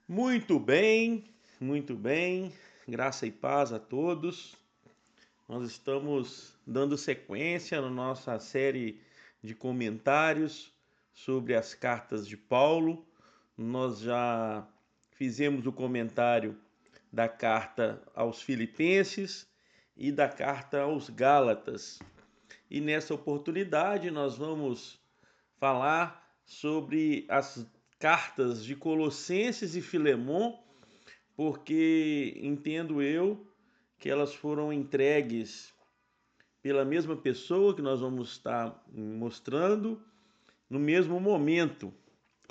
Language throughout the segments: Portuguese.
Muito bem, muito bem. Graça e paz a todos. Nós estamos dando sequência na nossa série de comentários sobre as cartas de Paulo. Nós já fizemos o comentário da carta aos Filipenses e da carta aos Gálatas. E nessa oportunidade nós vamos falar sobre as cartas de Colossenses e Filemon, porque entendo eu que elas foram entregues pela mesma pessoa que nós vamos estar mostrando no mesmo momento.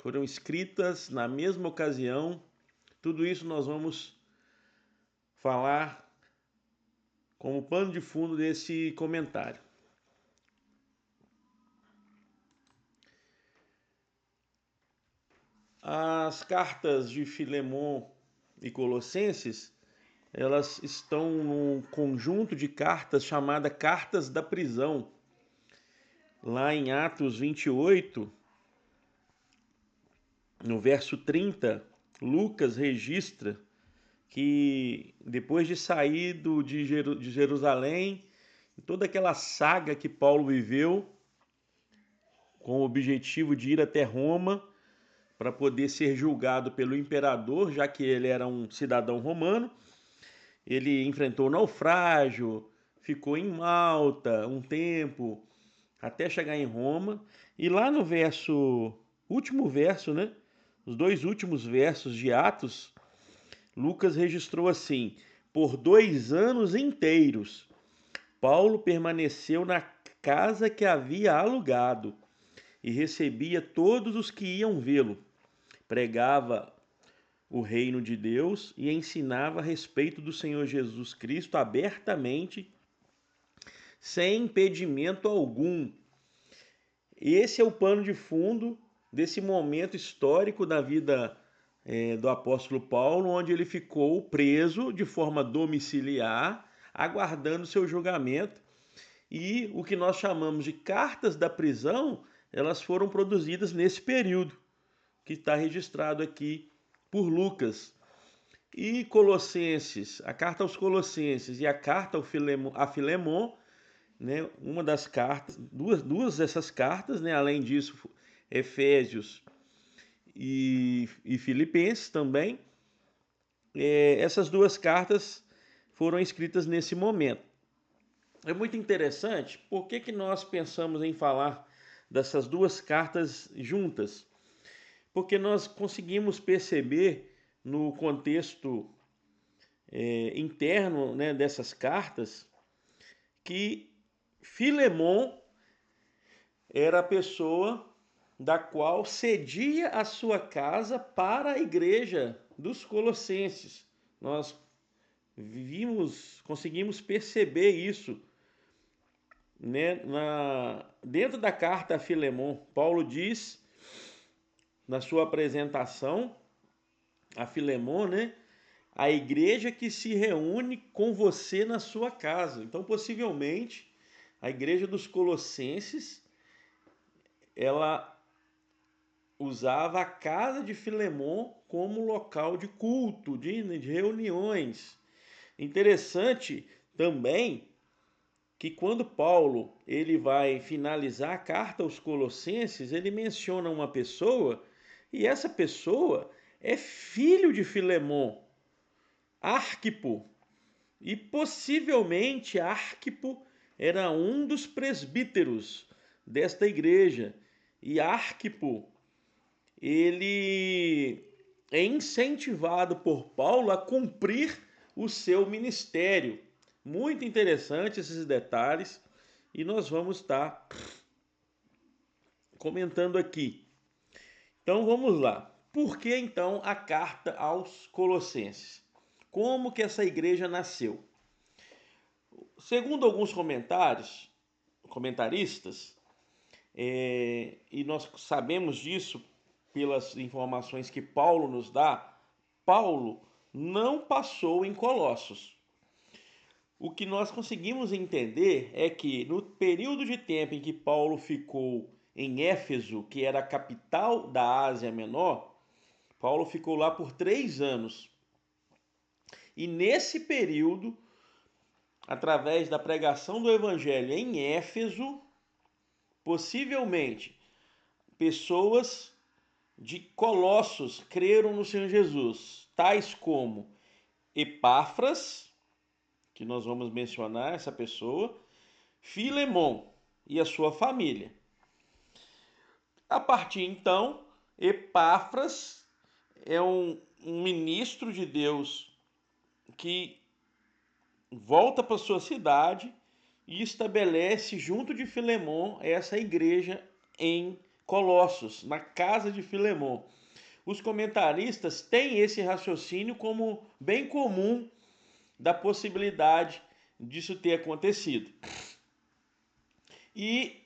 Foram escritas na mesma ocasião. Tudo isso nós vamos falar como pano de fundo desse comentário. As cartas de Filemon e Colossenses, elas estão num conjunto de cartas chamada Cartas da Prisão. Lá em Atos 28, no verso 30, Lucas registra que depois de sair de Jerusalém, toda aquela saga que Paulo viveu, com o objetivo de ir até Roma para poder ser julgado pelo imperador, já que ele era um cidadão romano, ele enfrentou naufrágio, ficou em Malta um tempo, até chegar em Roma. E lá no último verso, né? Os dois últimos versos de Atos, Lucas registrou assim: por 2 anos inteiros, Paulo permaneceu na casa que havia alugado e recebia todos os que iam vê-lo. Pregava o reino de Deus e ensinava a respeito do Senhor Jesus Cristo abertamente, sem impedimento algum. Esse é o pano de fundo desse momento histórico da vida do apóstolo Paulo, onde ele ficou preso de forma domiciliar, aguardando seu julgamento. E o que nós chamamos de cartas da prisão, elas foram produzidas nesse período, que está registrado aqui por Lucas. E Colossenses, a carta aos Colossenses e a carta a Filemon, né, uma das cartas, duas dessas cartas, né, além disso, Efésios e Filipenses também, essas duas cartas foram escritas nesse momento. É muito interessante, por que nós pensamos em falar dessas duas cartas juntas? Porque nós conseguimos perceber no contexto interno, né, dessas cartas que Filemon era a pessoa da qual cedia a sua casa para a igreja dos Colossenses. Nós conseguimos perceber isso, né, dentro da carta a Filemon. Paulo diz na sua apresentação a Filemon, né, a igreja que se reúne com você na sua casa. Então, possivelmente, a igreja dos Colossenses, ela usava a casa de Filemon como local de culto, de reuniões. Interessante também que quando Paulo ele vai finalizar a carta aos Colossenses, ele menciona uma pessoa e essa pessoa é filho de Filemon, Arquipo. E possivelmente Arquipo era um dos presbíteros desta igreja. E Arquipo, ele é incentivado por Paulo a cumprir o seu ministério. Muito interessante esses detalhes e nós vamos estar comentando aqui. Então vamos lá. Por que então a carta aos Colossenses? Como que essa igreja nasceu? Segundo alguns comentaristas, e nós sabemos disso pelas informações que Paulo nos dá, Paulo não passou em Colossos. O que nós conseguimos entender é que no período de tempo em que Paulo ficou em Éfeso, que era a capital da Ásia Menor, Paulo ficou lá por 3 anos. E nesse período, através da pregação do evangelho em Éfeso, possivelmente pessoas de Colossos creram no Senhor Jesus, tais como Epáfras, que nós vamos mencionar essa pessoa, Filemon e a sua família. A partir então, Epáfras é um ministro de Deus que volta para sua cidade e estabelece junto de Filemon essa igreja em Colossos, na casa de Filemon. Os comentaristas têm esse raciocínio como bem comum da possibilidade disso ter acontecido. E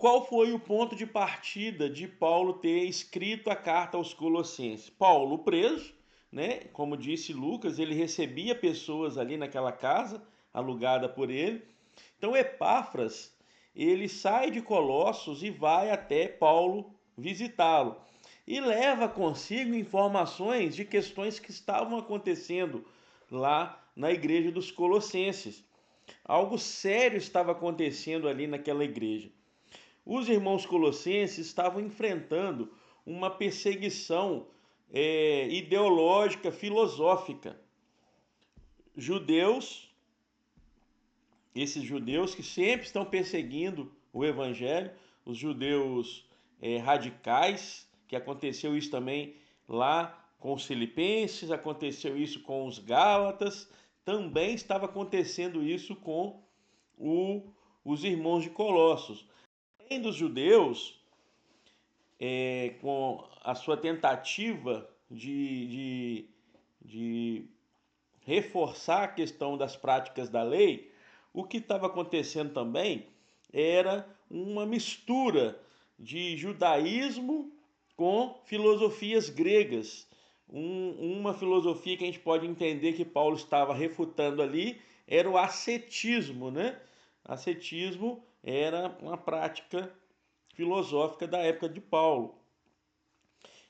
qual foi o ponto de partida de Paulo ter escrito a carta aos Colossenses? Paulo preso, né? Como disse Lucas, ele recebia pessoas ali naquela casa alugada por ele. Então Epáfras, ele sai de Colossos e vai até Paulo visitá-lo e leva consigo informações de questões que estavam acontecendo lá na igreja dos Colossenses. Algo sério estava acontecendo ali naquela igreja. Os irmãos colossenses estavam enfrentando uma perseguição ideológica, filosófica. Esses judeus que sempre estão perseguindo o evangelho, os judeus radicais, que aconteceu isso também lá com os filipenses, aconteceu isso com os gálatas, também estava acontecendo isso com os irmãos de Colossos. Além dos judeus, com a sua tentativa de reforçar a questão das práticas da lei, o que estava acontecendo também era uma mistura de judaísmo com filosofias gregas. Uma filosofia que a gente pode entender que Paulo estava refutando ali era o ascetismo, né? Ascetismo era uma prática filosófica da época de Paulo.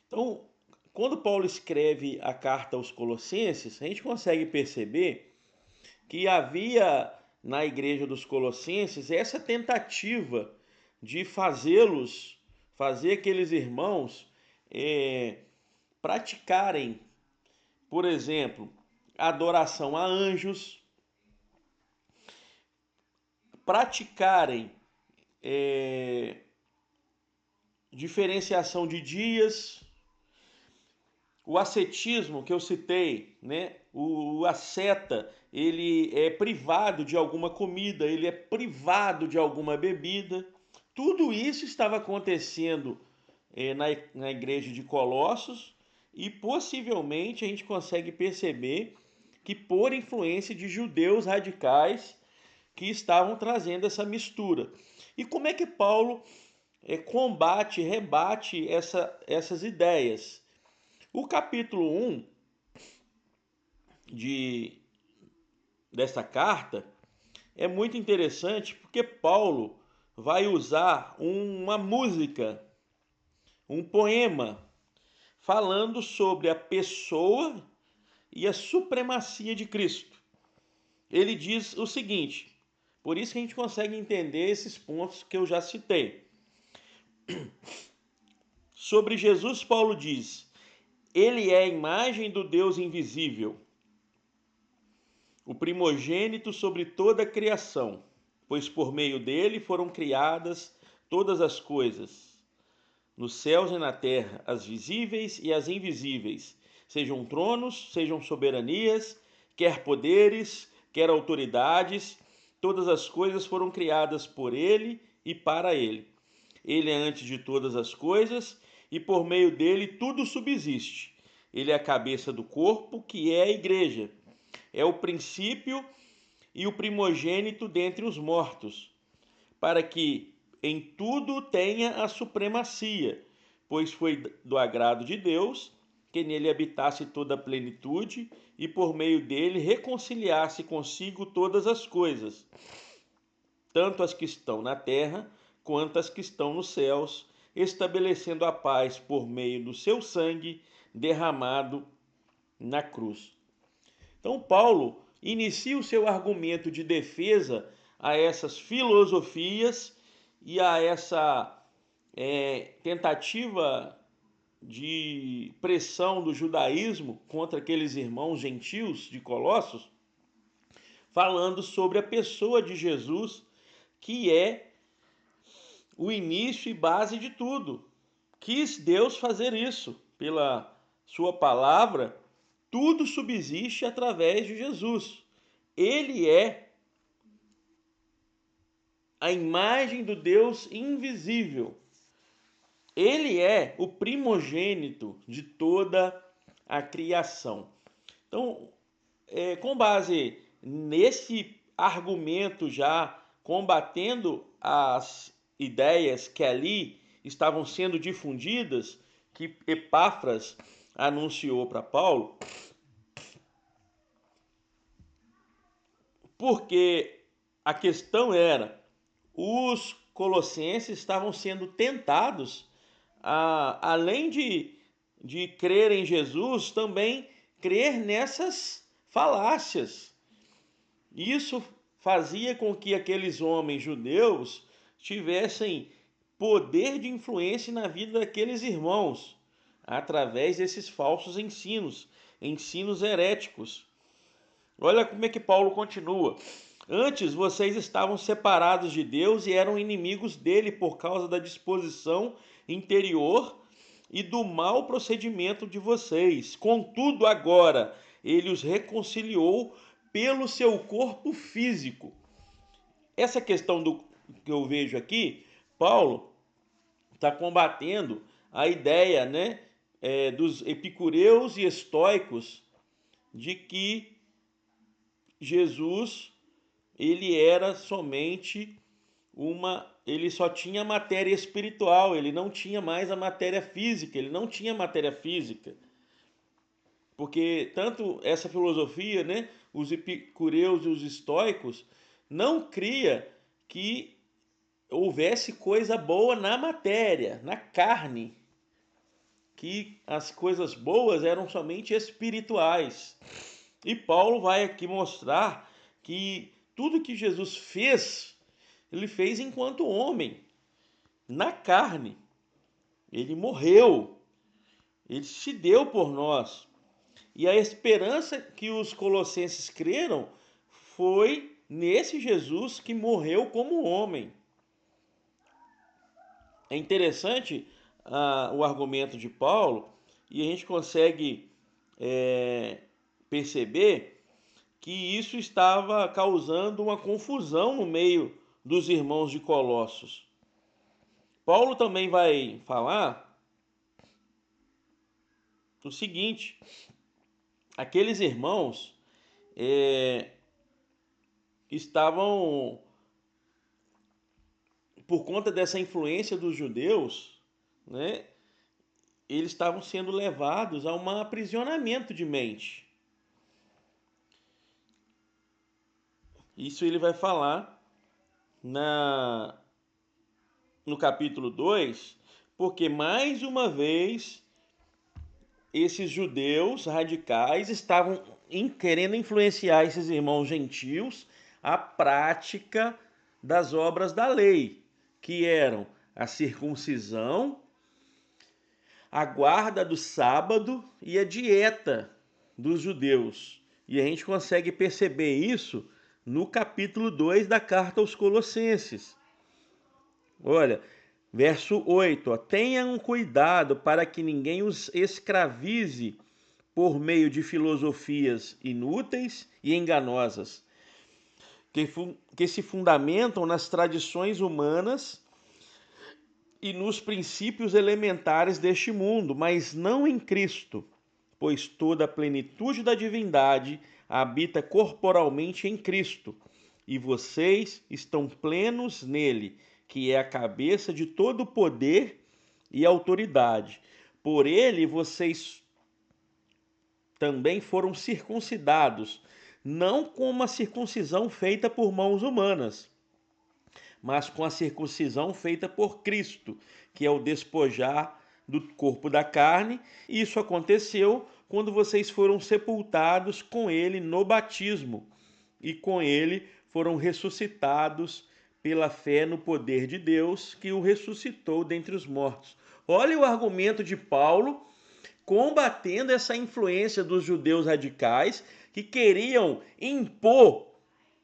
Então, quando Paulo escreve a carta aos Colossenses, a gente consegue perceber que havia na igreja dos Colossenses essa tentativa de fazer aqueles irmãos praticarem, por exemplo, adoração a anjos, praticarem diferenciação de dias, o ascetismo que eu citei, né? O asceta, ele é privado de alguma comida, ele é privado de alguma bebida. Tudo isso estava acontecendo na igreja de Colossos e possivelmente a gente consegue perceber que por influência de judeus radicais que estavam trazendo essa mistura. E como é que Paulo combate, rebate essas ideias? O capítulo 1 dessa carta é muito interessante porque Paulo vai usar uma música, um poema, falando sobre a pessoa e a supremacia de Cristo. Ele diz o seguinte, por isso que a gente consegue entender esses pontos que eu já citei. Sobre Jesus, Paulo diz: ele é a imagem do Deus invisível, o primogênito sobre toda a criação, pois por meio dele foram criadas todas as coisas, nos céus e na terra, as visíveis e as invisíveis, sejam tronos, sejam soberanias, quer poderes, quer autoridades, todas as coisas foram criadas por ele e para ele. Ele é antes de todas as coisas e por meio dele tudo subsiste. Ele é a cabeça do corpo, que é a igreja. É o princípio e o primogênito dentre os mortos, para que em tudo tenha a supremacia, pois foi do agrado de Deus que nele habitasse toda a plenitude e por meio dele reconciliasse consigo todas as coisas, tanto as que estão na terra quanto as que estão nos céus, estabelecendo a paz por meio do seu sangue derramado na cruz. Então, Paulo inicia o seu argumento de defesa a essas filosofias e a essa tentativa de pressão do judaísmo contra aqueles irmãos gentios de Colossos, falando sobre a pessoa de Jesus, que é o início e base de tudo. Quis Deus fazer isso pela sua palavra. Tudo subsiste através de Jesus. Ele é a imagem do Deus invisível. Ele é o primogênito de toda a criação. Então, com base nesse argumento, já combatendo as ideias que ali estavam sendo difundidas, que Epáfras anunciou para Paulo, porque a questão era, os colossenses estavam sendo tentados, além de crer em Jesus, também crer nessas falácias. Isso fazia com que aqueles homens judeus tivessem poder de influência na vida daqueles irmãos, através desses falsos ensinos heréticos. Olha como é que Paulo continua. Antes vocês estavam separados de Deus e eram inimigos dele por causa da disposição interior e do mau procedimento de vocês. Contudo, agora ele os reconciliou pelo seu corpo físico. Essa questão que eu vejo aqui, Paulo está combatendo a ideia, dos epicureus e estoicos de que Jesus ele era somente ele só tinha matéria espiritual, ele não tinha mais a matéria física, ele não tinha matéria física. Porque tanto essa filosofia, os epicureus e os estoicos, não cria que houvesse coisa boa na matéria, na carne, que as coisas boas eram somente espirituais. E Paulo vai aqui mostrar que tudo que Jesus fez, ele fez enquanto homem, na carne. Ele morreu, ele se deu por nós. E a esperança que os colossenses creram foi nesse Jesus que morreu como homem. É interessante o argumento de Paulo, e a gente consegue perceber que isso estava causando uma confusão no meio dos irmãos de Colossos. Paulo também vai falar o seguinte: aqueles irmãos estavam, por conta dessa influência dos judeus, eles estavam sendo levados a um aprisionamento de mente. Isso ele vai falar no capítulo 2, porque mais uma vez esses judeus radicais estavam querendo influenciar esses irmãos gentios à prática das obras da lei, que eram a circuncisão, a guarda do sábado e a dieta dos judeus. E a gente consegue perceber isso no capítulo 2 da carta aos Colossenses. Olha, verso 8. Tenham cuidado para que ninguém os escravize por meio de filosofias inúteis e enganosas, que se fundamentam nas tradições humanas e nos princípios elementares deste mundo, mas não em Cristo, pois toda a plenitude da divindade habita corporalmente em Cristo, e vocês estão plenos nele, que é a cabeça de todo o poder e autoridade. Por ele vocês também foram circuncidados, não com uma circuncisão feita por mãos humanas, mas com a circuncisão feita por Cristo, que é o despojar do corpo da carne. Isso aconteceu quando vocês foram sepultados com ele no batismo, e com ele foram ressuscitados pela fé no poder de Deus, que o ressuscitou dentre os mortos. Olha o argumento de Paulo combatendo essa influência dos judeus radicais que queriam impor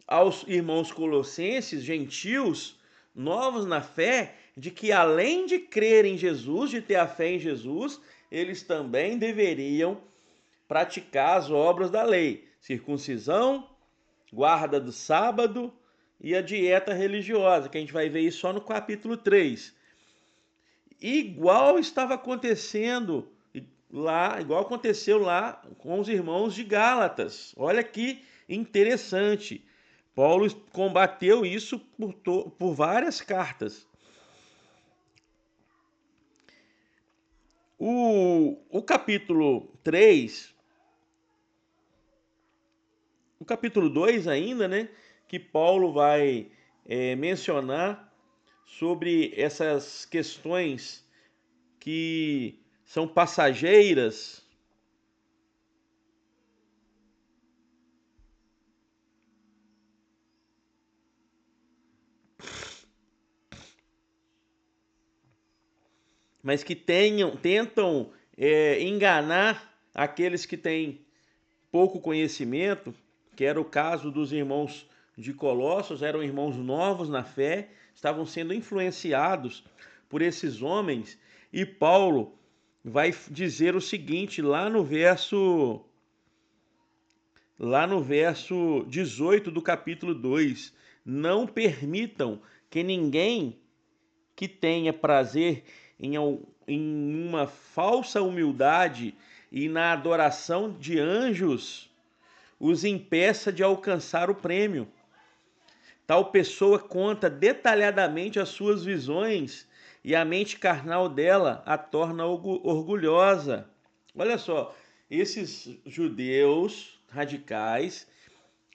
aos irmãos colossenses, gentios, novos na fé, de que além de crer em Jesus, de ter a fé em Jesus, eles também deveriam praticar as obras da lei: circuncisão, guarda do sábado e a dieta religiosa, que a gente vai ver isso só no capítulo 3. Igual estava acontecendo lá, igual aconteceu lá com os irmãos de Gálatas. Olha que interessante. Paulo combateu isso por várias cartas. O capítulo 3, o capítulo 2 ainda, né, que Paulo vai mencionar sobre essas questões que são passageiras. Mas que tentam enganar aqueles que têm pouco conhecimento, que era o caso dos irmãos de Colossos, eram irmãos novos na fé, estavam sendo influenciados por esses homens, e Paulo vai dizer o seguinte lá no verso 18 do capítulo 2: não permitam que ninguém que tenha prazer em uma falsa humildade e na adoração de anjos os impeça de alcançar o prêmio. Tal pessoa conta detalhadamente as suas visões e a mente carnal dela a torna orgulhosa. Olha só, esses judeus radicais,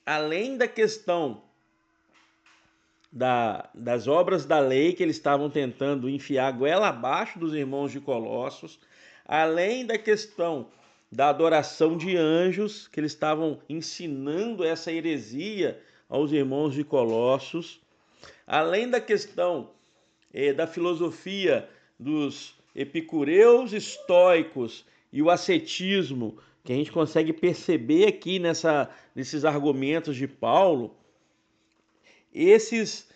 além da questão das obras da lei que eles estavam tentando enfiar a goela abaixo dos irmãos de Colossos, além da questão da adoração de anjos, que eles estavam ensinando essa heresia aos irmãos de Colossos, além da questão da filosofia dos epicureus, estoicos e o ascetismo, que a gente consegue perceber aqui nesses argumentos de Paulo, esses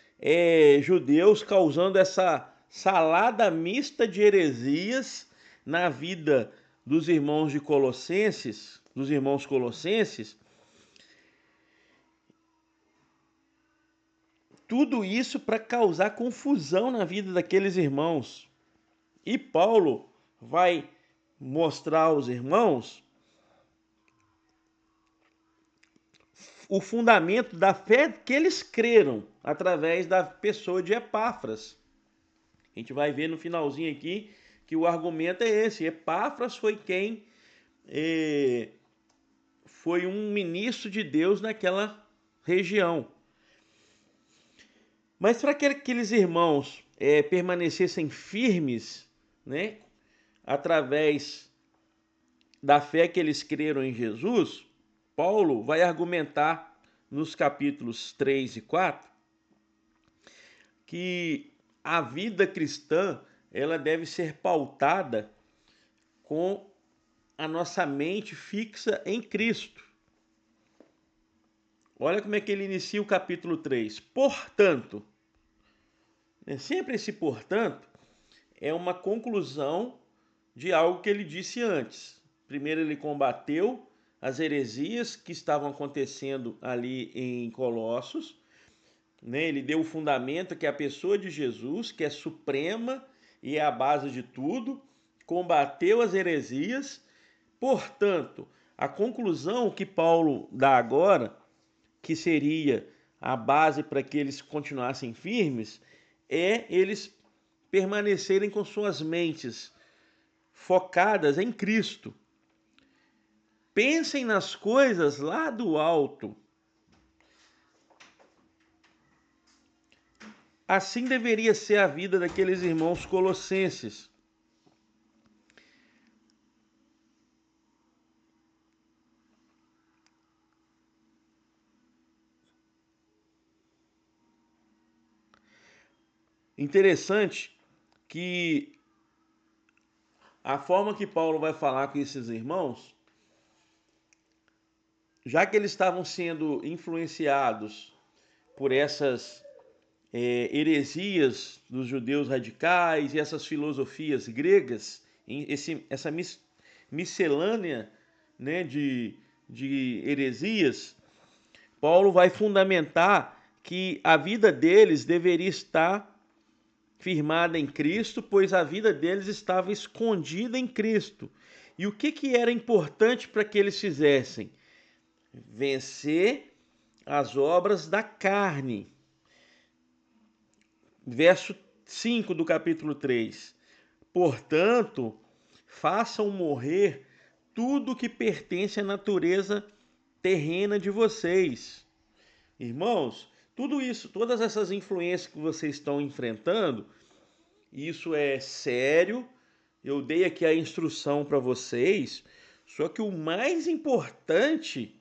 judeus causando essa salada mista de heresias na vida dos irmãos colossenses, tudo isso para causar confusão na vida daqueles irmãos. E Paulo vai mostrar aos irmãos o fundamento da fé que eles creram através da pessoa de Epáfras. A gente vai ver no finalzinho aqui que o argumento é esse: Epáfras foi quem foi um ministro de Deus naquela região. Mas para que aqueles irmãos permanecessem firmes, né, através da fé que eles creram em Jesus, Paulo vai argumentar nos capítulos 3 e 4 que a vida cristã ela deve ser pautada com a nossa mente fixa em Cristo. Olha como é que ele inicia o capítulo 3. Portanto, sempre esse portanto é uma conclusão de algo que ele disse antes. Primeiro ele combateu as heresias que estavam acontecendo ali em Colossos, né? Ele deu o fundamento que é a pessoa de Jesus, que é suprema e é a base de tudo, combateu as heresias. Portanto, a conclusão que Paulo dá agora, que seria a base para que eles continuassem firmes, é eles permanecerem com suas mentes focadas em Cristo. Pensem nas coisas lá do alto. assim deveria ser a vida daqueles irmãos colossenses. Interessante que a forma que Paulo vai falar com esses irmãos, já que eles estavam sendo influenciados por essas heresias dos judeus radicais e essas filosofias gregas, essa miscelânea, né, de heresias, Paulo vai fundamentar que a vida deles deveria estar firmada em Cristo, pois a vida deles estava escondida em Cristo. E o que era importante para que eles fizessem? Vencer as obras da carne. Verso 5 do capítulo 3. Portanto, façam morrer tudo que pertence à natureza terrena de vocês. Irmãos, tudo isso, todas essas influências que vocês estão enfrentando, isso é sério. Eu dei aqui a instrução para vocês, só que o mais importante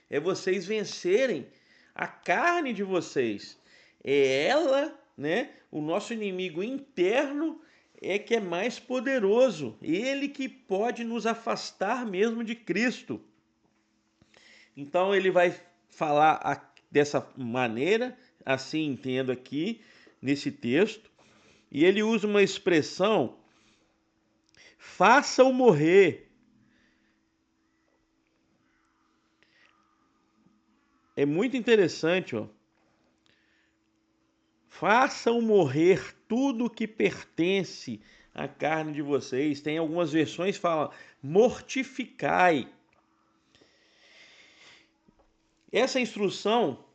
é vocês vencerem a carne de vocês. É ela, né? O nosso inimigo interno é que é mais poderoso. Ele que pode nos afastar mesmo de Cristo. Então ele vai falar dessa maneira, assim entendo aqui nesse texto, e ele usa uma expressão: façam morrer. É muito interessante, ó. Façam morrer tudo que pertence à carne de vocês. Tem algumas versões que falam mortificai. Essa instrução,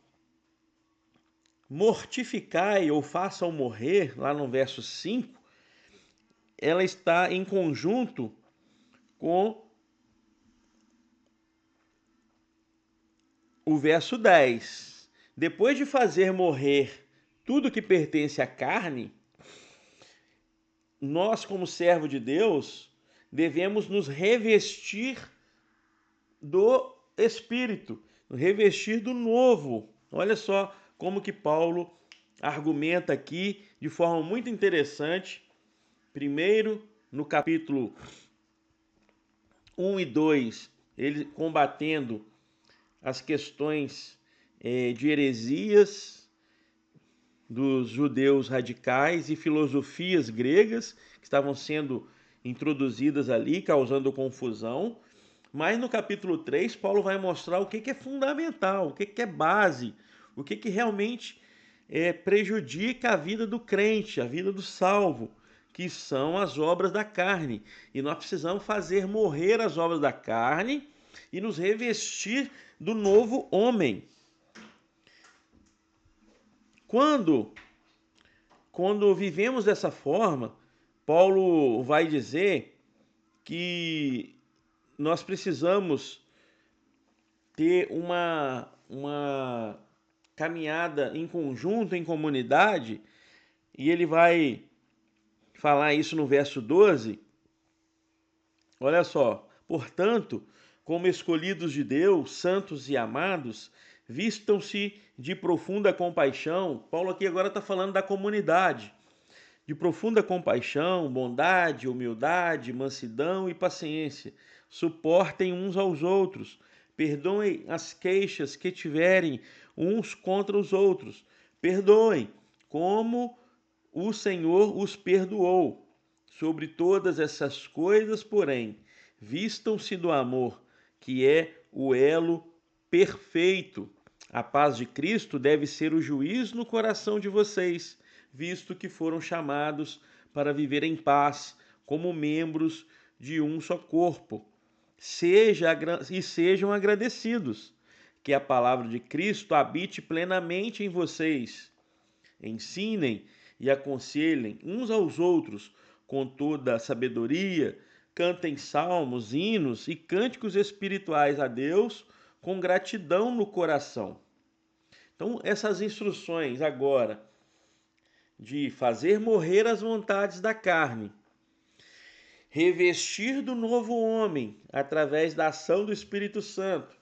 mortificai ou façam morrer, lá no verso 5, ela está em conjunto com o verso 10. Depois de fazer morrer tudo que pertence à carne, nós, como servo de Deus, devemos nos revestir do Espírito, revestir do novo. Olha só como que Paulo argumenta aqui de forma muito interessante. Primeiro, no capítulo 1 e 2, ele combatendo as questões de heresias dos judeus radicais e filosofias gregas que estavam sendo introduzidas ali, causando confusão. Mas no capítulo 3, Paulo vai mostrar o que é fundamental, o que é base, o que realmente prejudica a vida do crente, a vida do salvo, que são as obras da carne. E nós precisamos fazer morrer as obras da carne e nos revestir do novo homem. Quando vivemos dessa forma, Paulo vai dizer que nós precisamos ter uma caminhada em conjunto, em comunidade, e ele vai falar isso no verso 12. Olha só: portanto, como escolhidos de Deus, santos e amados, vistam-se de profunda compaixão. Paulo aqui agora está falando da comunidade. De profunda compaixão, bondade, humildade, mansidão e paciência. Suportem uns aos outros. Perdoem as queixas que tiverem uns contra os outros. Perdoem, como o Senhor os perdoou. Sobre todas essas coisas, porém, vistam-se do amor, que é o elo perfeito. A paz de Cristo deve ser o juiz no coração de vocês, visto que foram chamados para viver em paz, como membros de um só corpo. Sejam agradecidos, que a palavra de Cristo habite plenamente em vocês. Ensinem e aconselhem uns aos outros com toda a sabedoria, cantem salmos, hinos e cânticos espirituais a Deus com gratidão no coração. Então, essas instruções agora de fazer morrer as vontades da carne, revestir do novo homem através da ação do Espírito Santo,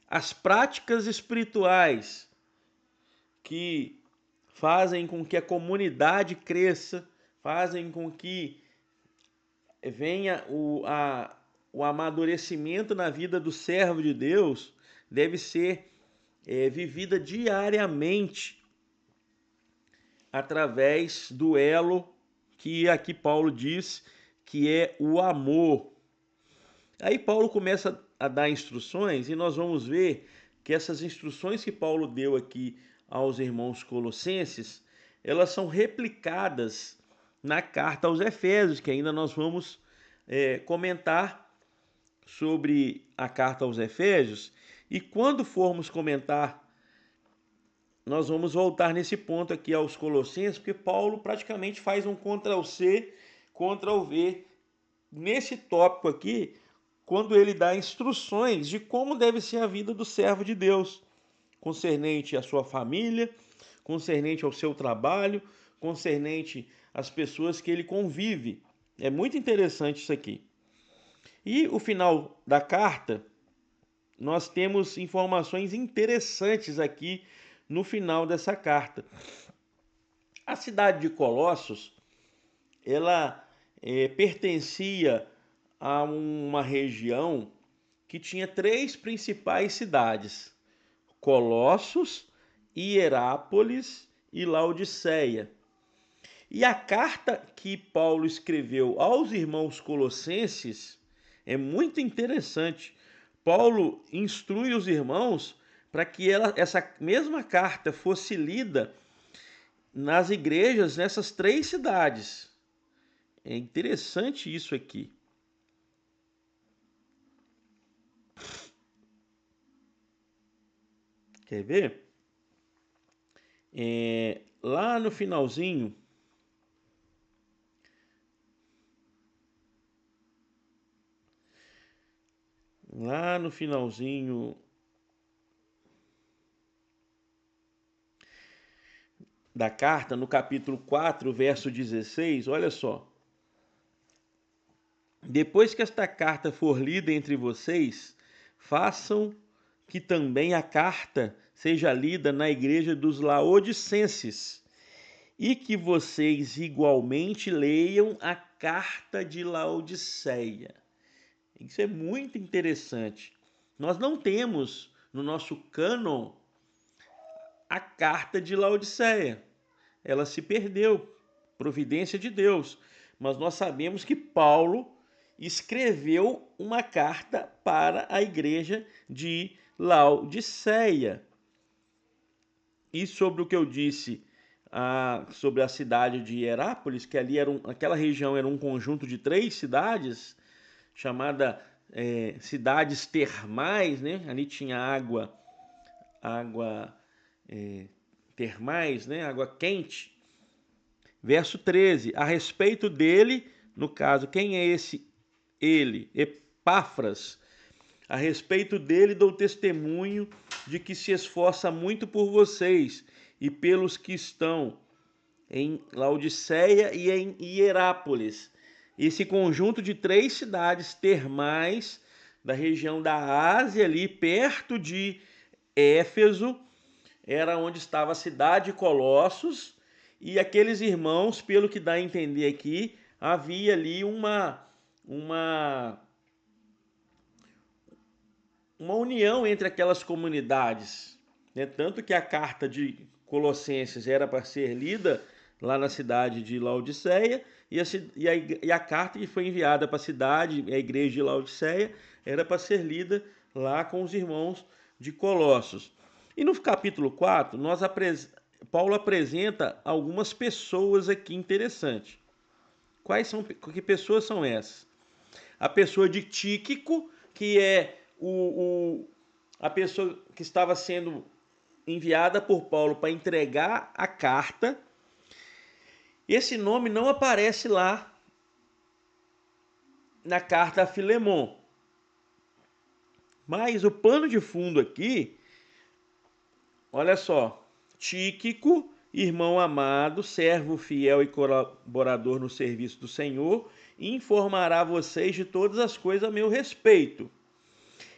as práticas espirituais que fazem com que a comunidade cresça, fazem com que venha o amadurecimento na vida do servo de Deus, deve ser vivida diariamente através do elo que aqui Paulo diz que é o amor. Aí Paulo começa a dar instruções e nós vamos ver que essas instruções que Paulo deu aqui aos irmãos colossenses, elas são replicadas na carta aos Efésios, que ainda nós vamos comentar sobre a carta aos Efésios. E quando formos comentar, nós vamos voltar nesse ponto aqui aos Colossenses, porque Paulo praticamente faz um Ctrl+C, Ctrl+V nesse tópico aqui, quando ele dá instruções de como deve ser a vida do servo de Deus, concernente à sua família, concernente ao seu trabalho, concernente às pessoas que ele convive. É muito interessante isso aqui. E o final da carta, nós temos informações interessantes aqui no final dessa carta. A cidade de Colossos, ela pertencia a uma região que tinha 3 principais cidades: Colossos, Hierápolis e Laodiceia. E a carta que Paulo escreveu aos irmãos colossenses é muito interessante. Paulo instrui os irmãos para que essa mesma carta fosse lida nas igrejas nessas 3 cidades. É interessante isso aqui. Quer ver? Lá no finalzinho, da carta, no capítulo 4, verso 16, olha só. Depois que esta carta for lida entre vocês, façam que também a carta seja lida na igreja dos Laodicenses, e que vocês igualmente leiam a carta de Laodiceia. Isso é muito interessante. Nós não temos no nosso cânon a carta de Laodiceia. Ela se perdeu, providência de Deus. Mas nós sabemos que Paulo escreveu uma carta para a igreja de Laodiceia. E sobre o que eu disse sobre a cidade de Hierápolis, que ali aquela região era um conjunto de 3 cidades, chamada cidades termais, né? Ali tinha água termais, né? Água quente. Verso 13, a respeito dele, no caso, quem é esse ele? Epáfras. A respeito dele dou testemunho de que se esforça muito por vocês e pelos que estão em Laodiceia e em Hierápolis. Esse conjunto de 3 cidades termais da região da Ásia, ali perto de Éfeso, era onde estava a cidade de Colossos, e aqueles irmãos, pelo que dá a entender aqui, havia ali uma união entre aquelas comunidades, né? Tanto que a carta de Colossenses era para ser lida lá na cidade de Laodiceia, e a carta que foi enviada para a cidade, a igreja de Laodiceia, era para ser lida lá com os irmãos de Colossos. E no capítulo 4, Paulo apresenta algumas pessoas aqui interessantes. Que pessoas são essas? A pessoa de Tíquico, que é a pessoa que estava sendo enviada por Paulo para entregar a carta. Esse nome não aparece lá na carta a Filemon. Mas o pano de fundo aqui, olha só, Tíquico irmão amado, servo fiel e colaborador no serviço do Senhor, informará vocês de todas as coisas a meu respeito.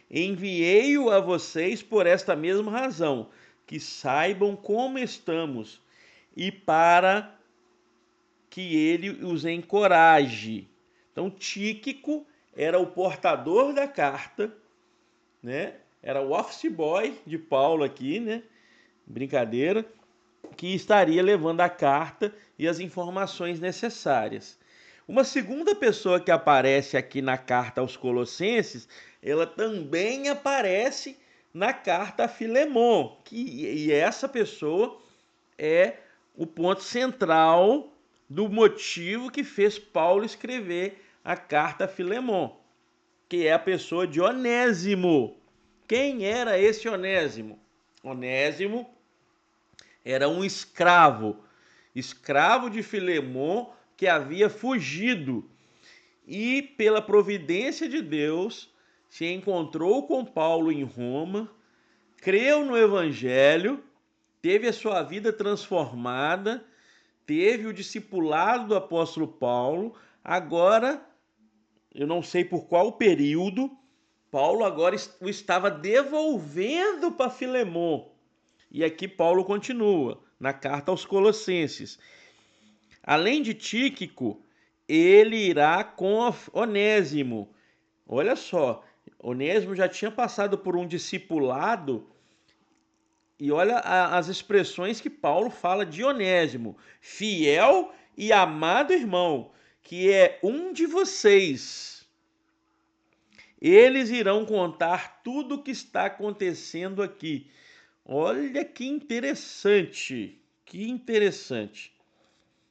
Enviei-o a vocês por esta mesma razão, que saibam como estamos e para que ele os encoraje. Então, Tíquico era o portador da carta, né? Era o office boy de Paulo aqui, né? Brincadeira, que estaria levando a carta e as informações necessárias. Uma segunda pessoa que aparece aqui na carta aos Colossenses, ela também aparece na carta a Filemon, e essa pessoa é o ponto central do motivo que fez Paulo escrever a carta a Filemon, que é a pessoa de Onésimo. Quem era esse Onésimo? Onésimo era um escravo de Filemon que havia fugido e, pela providência de Deus, se encontrou com Paulo em Roma, creu no Evangelho, teve a sua vida transformada, teve o discipulado do apóstolo Paulo. Agora, eu não sei por qual período, Paulo agora o estava devolvendo para Filemon. E aqui Paulo continua, na carta aos Colossenses. Além de Tíquico, ele irá com Onésimo. Olha só, Onésimo já tinha passado por um discipulado. E olha as expressões que Paulo fala de Onésimo: fiel e amado irmão, que é um de vocês. Eles irão contar tudo o que está acontecendo aqui. Olha que interessante, que interessante.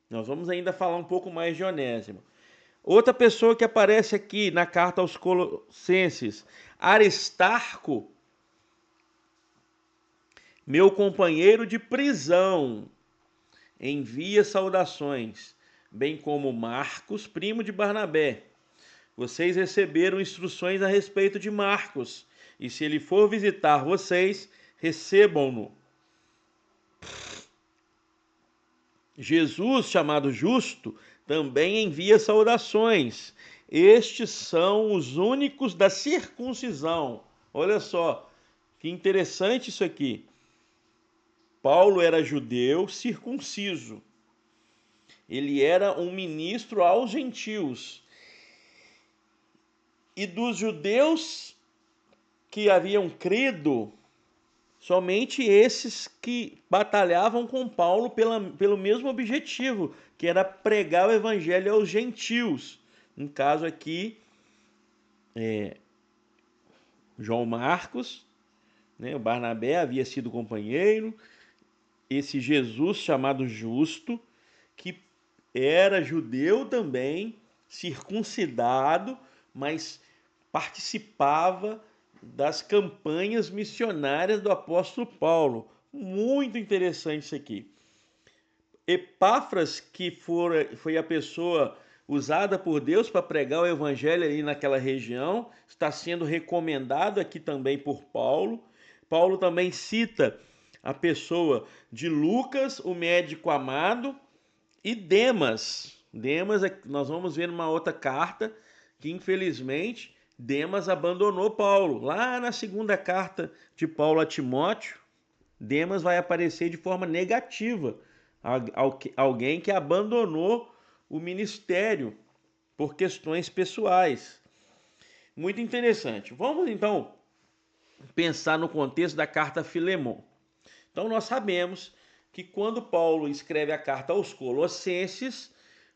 Nós vamos ainda falar um pouco mais de Onésimo. Outra pessoa que aparece aqui na carta aos Colossenses, Aristarco, meu companheiro de prisão, envia saudações, bem como Marcos, primo de Barnabé. Vocês receberam instruções a respeito de Marcos, e se ele for visitar vocês, recebam-no. Jesus, chamado Justo, também envia saudações. Estes são os únicos da circuncisão. Olha só, que interessante isso aqui. Paulo era judeu circunciso. Ele era um ministro aos gentios. E dos judeus que haviam crido, somente esses que batalhavam com Paulo pelo mesmo objetivo, que era pregar o evangelho aos gentios. No caso aqui, João Marcos, né, o Barnabé havia sido companheiro, esse Jesus chamado Justo, que era judeu também, circuncidado, mas participava das campanhas missionárias do apóstolo Paulo. Muito interessante isso aqui. Epáfras, que foi a pessoa usada por Deus para pregar o evangelho ali naquela região, está sendo recomendado aqui também por Paulo. Paulo também cita a pessoa de Lucas, o médico amado, e Demas. Demas, nós vamos ver numa outra carta que, infelizmente, Demas abandonou Paulo. Lá na segunda carta de Paulo a Timóteo, Demas vai aparecer de forma negativa. Alguém que abandonou o ministério por questões pessoais. Muito interessante. Vamos, então, pensar no contexto da carta a Filemon. Então, nós sabemos que quando Paulo escreve a carta aos Colossenses,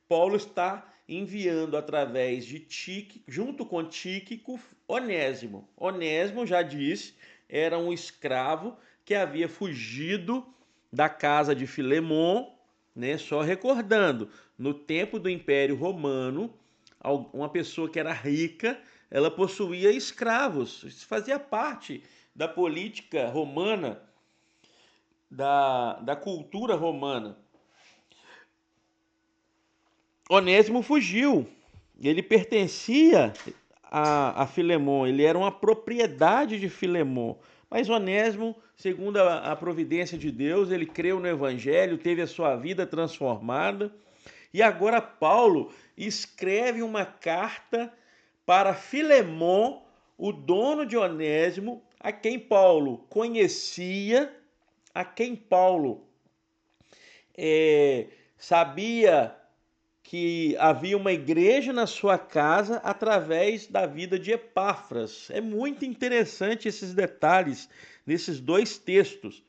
Paulo está enviando através de Tíquico, junto com Tíquico, Onésimo. Onésimo, já disse, era um escravo que havia fugido da casa de Filemon, né? Só recordando, no tempo do Império Romano, uma pessoa que era rica, ela possuía escravos. Isso fazia parte da política romana, da cultura romana. Onésimo fugiu. Ele pertencia a Filemon, ele era uma propriedade de Filemon, Mas Onésimo, segundo a providência de Deus, ele creu no Evangelho, teve a sua vida transformada. E agora Paulo escreve uma carta para Filemon, o dono de Onésimo, a quem Paulo conhecia, a quem Paulo sabia que havia uma igreja na sua casa através da vida de Epáfras. É muito interessante esses detalhes nesses dois textos.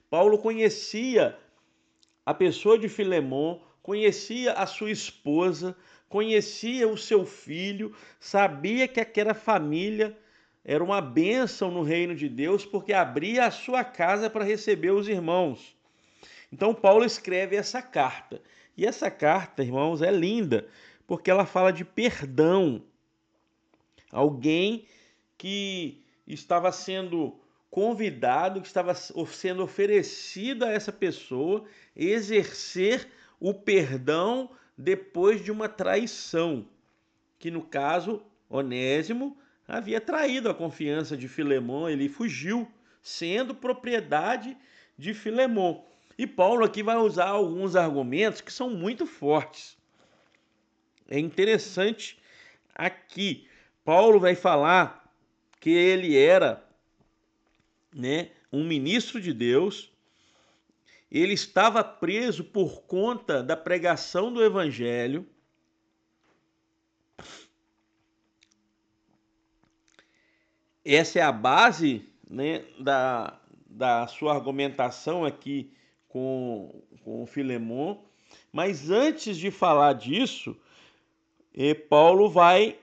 Paulo conhecia a pessoa de Filemon, conhecia a sua esposa, conhecia o seu filho, sabia que aquela família era uma bênção no reino de Deus, porque abria a sua casa para receber os irmãos. Então Paulo escreve essa carta. E essa carta, irmãos, é linda, porque ela fala de perdão. Alguém que estava sendo convidado, que estava sendo oferecido a essa pessoa exercer o perdão depois de uma traição, que no caso Onésimo havia traído a confiança de Filemon, ele fugiu, sendo propriedade de Filemon. E Paulo aqui vai usar alguns argumentos que são muito fortes. É interessante aqui. Paulo vai falar que ele era, um ministro de Deus. Ele estava preso por conta da pregação do evangelho. Essa é a base, da sua argumentação aqui com Filemon. Mas antes de falar disso, Paulo vai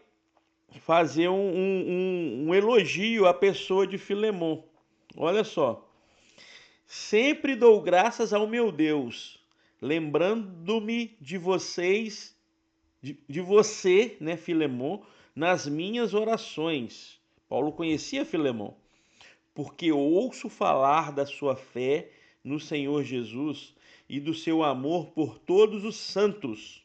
fazer um elogio à pessoa de Filemon. Olha só. Sempre dou graças ao meu Deus, lembrando-me de vocês, de você, Filemon, nas minhas orações. Paulo conhecia Filemon, porque ouço falar da sua fé no Senhor Jesus e do seu amor por todos os santos.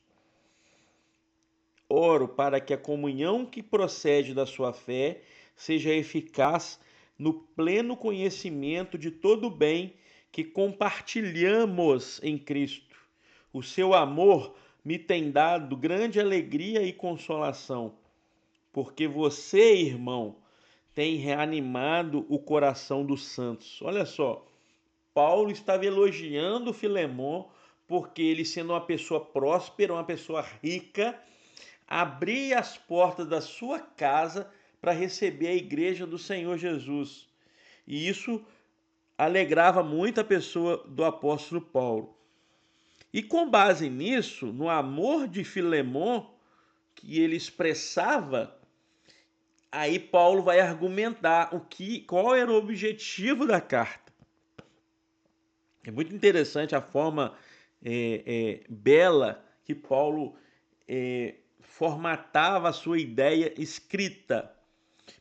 Oro para que a comunhão que procede da sua fé seja eficaz no pleno conhecimento de todo o bem que compartilhamos em Cristo. O seu amor me tem dado grande alegria e consolação, porque você, irmão, tem reanimado o coração dos santos. Olha só, Paulo estava elogiando Filemon porque ele, sendo uma pessoa próspera, uma pessoa rica, abria as portas da sua casa para receber a igreja do Senhor Jesus. E isso alegrava muito a pessoa do apóstolo Paulo. E com base nisso, no amor de Filemon que ele expressava, aí Paulo vai argumentar qual era o objetivo da carta. É muito interessante a forma bela que Paulo formatava a sua ideia escrita.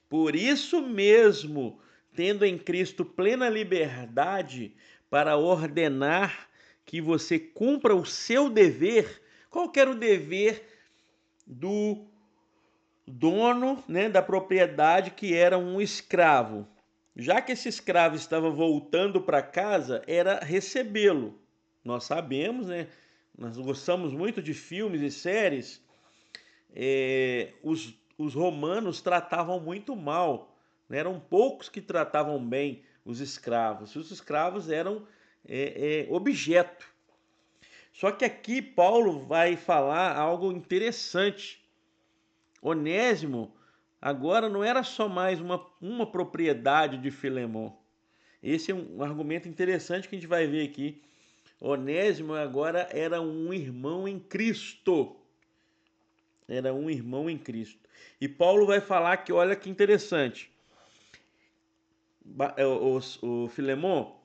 Por isso mesmo, tendo em Cristo plena liberdade para ordenar que você cumpra o seu dever. Qual era o dever do dono, da propriedade, que era um escravo? Já que esse escravo estava voltando para casa, era recebê-lo. Nós sabemos, nós gostamos muito de filmes e séries, os romanos tratavam muito mal, eram poucos que tratavam bem os escravos. Os escravos eram objeto. Só que aqui Paulo vai falar algo interessante. Onésimo agora não era só mais uma propriedade de Filemon. Esse é um argumento interessante que a gente vai ver aqui. Onésimo agora era um irmão em Cristo. Era um irmão em Cristo. E Paulo vai falar que, olha que interessante. O Filemon,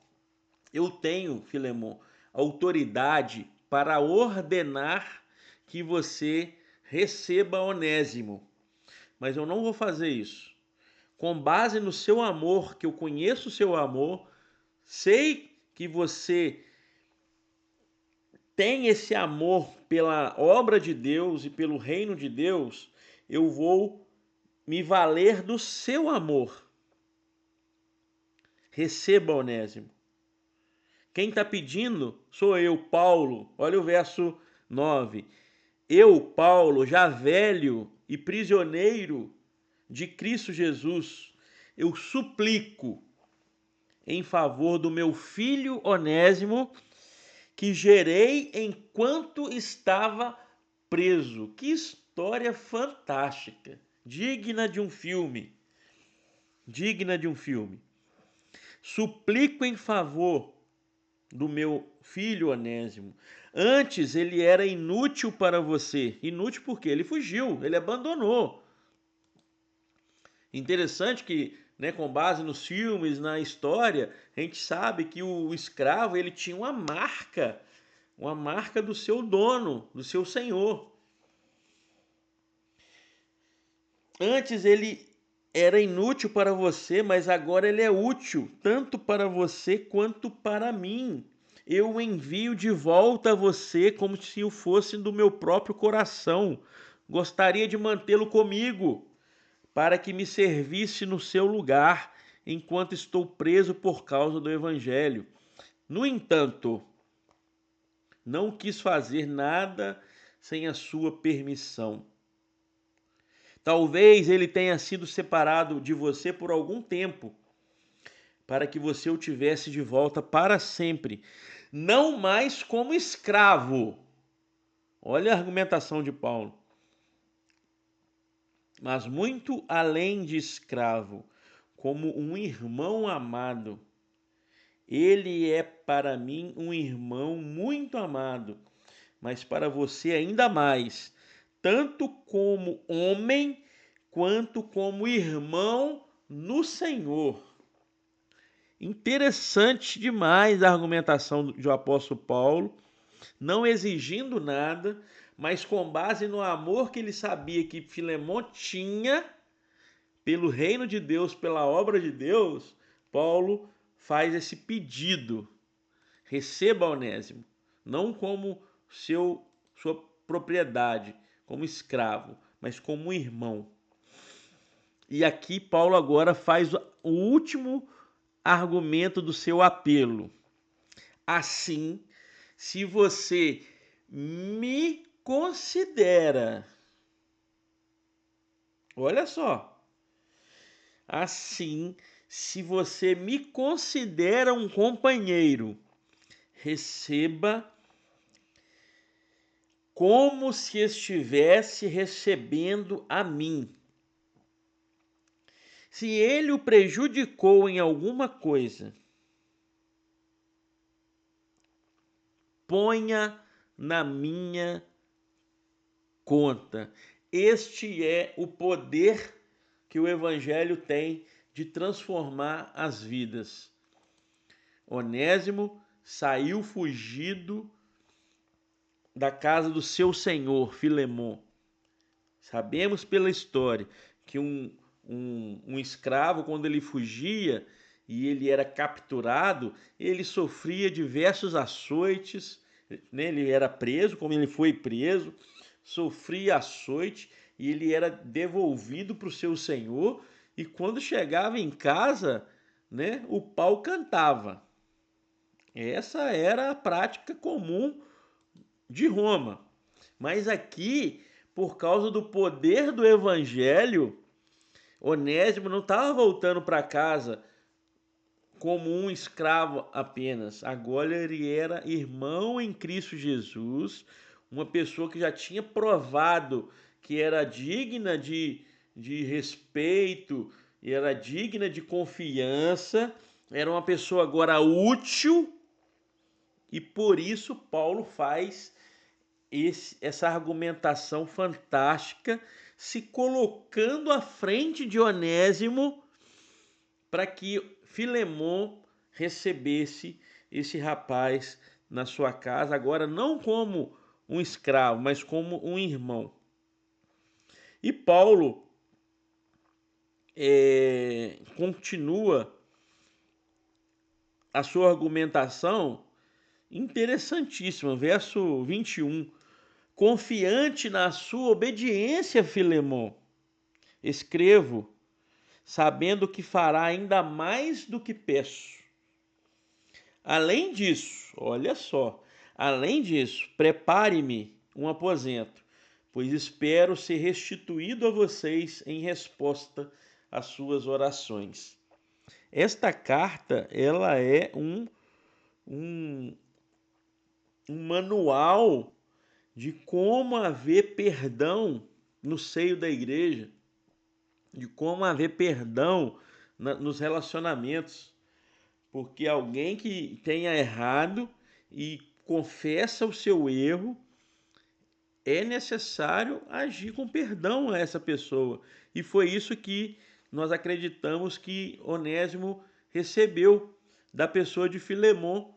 eu tenho, Filemon, autoridade para ordenar que você receba Onésimo. Mas eu não vou fazer isso. Com base no seu amor, que eu conheço o seu amor, sei que você tem esse amor pela obra de Deus e pelo reino de Deus, eu vou me valer do seu amor. Receba Onésimo. Quem está pedindo sou eu, Paulo. Olha o verso 9. Eu, Paulo, já velho e prisioneiro de Cristo Jesus, eu suplico em favor do meu filho Onésimo, que gerei enquanto estava preso. Que história fantástica, digna de um filme. Digna de um filme. Suplico em favor do meu filho Onésimo. Antes ele era inútil para você. Inútil porque ele fugiu, ele abandonou. Interessante que, né, com base nos filmes, na história, a gente sabe que o escravo ele tinha uma marca do seu dono, do seu senhor. Antes ele era inútil para você, mas agora ele é útil, tanto para você quanto para mim. Eu o envio de volta a você como se o fosse do meu próprio coração. Gostaria de mantê-lo comigo, para que me servisse no seu lugar, enquanto estou preso por causa do Evangelho. No entanto, não quis fazer nada sem a sua permissão. Talvez ele tenha sido separado de você por algum tempo, para que você o tivesse de volta para sempre, não mais como escravo. Olha a argumentação de Paulo. Mas muito além de escravo, como um irmão amado. Ele é para mim um irmão muito amado, mas para você ainda mais, tanto como homem quanto como irmão no Senhor. Interessante demais a argumentação do apóstolo Paulo, não exigindo nada, mas com base no amor que ele sabia que Filemon tinha pelo reino de Deus, pela obra de Deus. Paulo faz esse pedido: receba Onésimo, não como sua propriedade, como escravo, mas como irmão. E aqui Paulo agora faz o último argumento do seu apelo. Assim, se você me considera, olha só, assim, se você me considera um companheiro, receba como se estivesse recebendo a mim. Se ele o prejudicou em alguma coisa, ponha na minha conta. Este é o poder que o Evangelho tem de transformar as vidas. Onésimo saiu fugido da casa do seu senhor, Filemon. Sabemos pela história que um escravo, quando ele fugia e ele era capturado, ele sofria diversos açoites, né? Ele era preso, como ele foi preso, sofria açoite e ele era devolvido para o seu senhor, e quando chegava em casa, né, o pau cantava. Essa era a prática comum de Roma. Mas aqui, por causa do poder do evangelho, Onésimo não estava voltando para casa como um escravo apenas. Agora ele era irmão em Cristo Jesus, uma pessoa que já tinha provado que era digna de respeito, e era digna de confiança, era uma pessoa agora útil, e por isso Paulo faz essa argumentação fantástica, se colocando à frente de Onésimo para que Filemon recebesse esse rapaz na sua casa, agora não como um escravo, mas como um irmão. E Paulo continua a sua argumentação interessantíssima, verso 21. Confiante na sua obediência, Filemon, escrevo, sabendo que fará ainda mais do que peço. Além disso, olha só, além disso, prepare-me um aposento, pois espero ser restituído a vocês em resposta às suas orações. Esta carta, ela é um, um manual de como haver perdão no seio da igreja, de como haver perdão nos relacionamentos. Porque alguém que tenha errado e confessa o seu erro, é necessário agir com perdão a essa pessoa. E foi isso que nós acreditamos que Onésimo recebeu da pessoa de Filemon,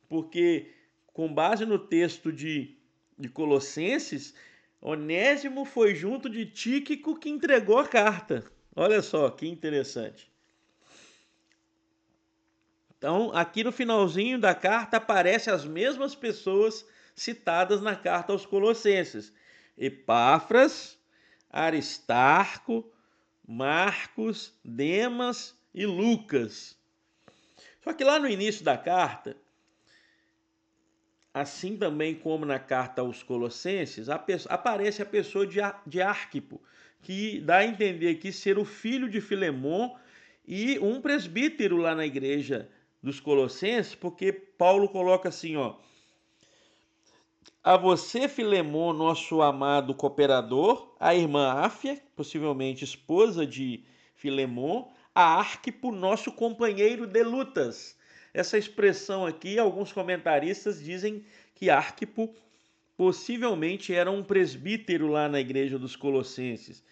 porque com base no texto de Colossenses, Onésimo foi junto de Tíquico que entregou a carta. Olha só que interessante. Então, aqui no finalzinho da carta aparecem as mesmas pessoas citadas na carta aos Colossenses: Epáfras, Aristarco, Marcos, Demas e Lucas. Só que lá no início da carta, assim também como na carta aos Colossenses, aparece a pessoa de Arquipo, que dá a entender que ser o filho de Filemon e um presbítero lá na igreja dos Colossenses, porque Paulo coloca assim, ó: a você, Filemon, nosso amado cooperador, a irmã Áfia, possivelmente esposa de Filemon, a Arquipo, nosso companheiro de lutas. Essa expressão aqui, alguns comentaristas dizem que Arquipo possivelmente era um presbítero lá na igreja dos Colossenses.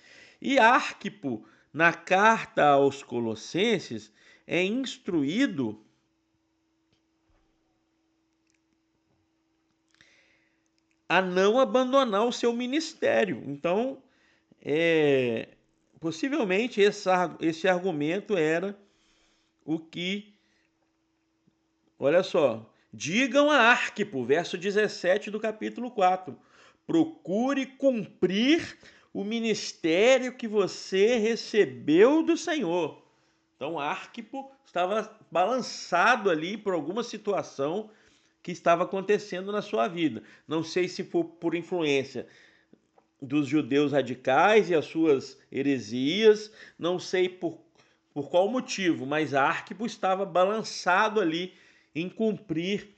E Arquipo, na carta aos Colossenses, é instruído a não abandonar o seu ministério. Então, possivelmente esse argumento era o que, olha só, digam a Arquipo, verso 17 do capítulo 4, procure cumprir o ministério que você recebeu do Senhor. Então, Arquipo estava balançado ali por alguma situação que estava acontecendo na sua vida. Não sei se por influência dos judeus radicais e as suas heresias, não sei por qual motivo, mas Arquipo estava balançado ali em cumprir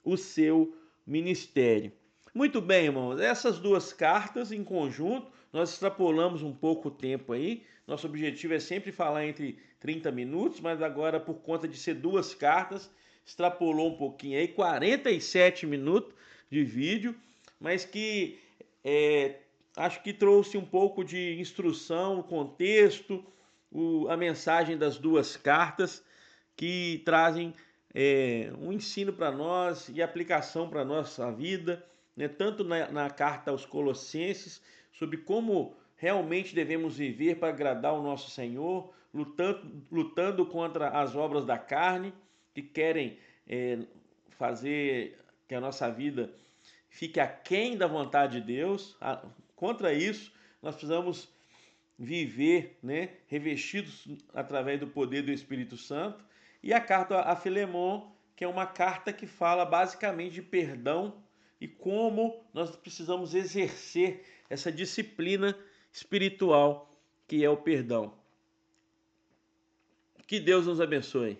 o seu ministério. Muito bem, irmãos, essas duas cartas em conjunto, nós extrapolamos um pouco o tempo aí. Nosso objetivo é sempre falar entre 30 minutos, mas agora, por conta de ser duas cartas, extrapolou um pouquinho aí, 47 minutos de vídeo, mas que acho que trouxe um pouco de instrução, contexto, a mensagem das duas cartas que trazem um ensino para nós e aplicação para a nossa vida, né? Tanto na carta aos Colossenses, sobre como realmente devemos viver para agradar o nosso Senhor, lutando contra as obras da carne, que querem fazer que a nossa vida fique aquém da vontade de Deus. Contra isso, nós precisamos viver, né, revestidos através do poder do Espírito Santo. E a carta a Filemon, que é uma carta que fala basicamente de perdão e como nós precisamos exercer essa disciplina espiritual que é o perdão. Que Deus nos abençoe.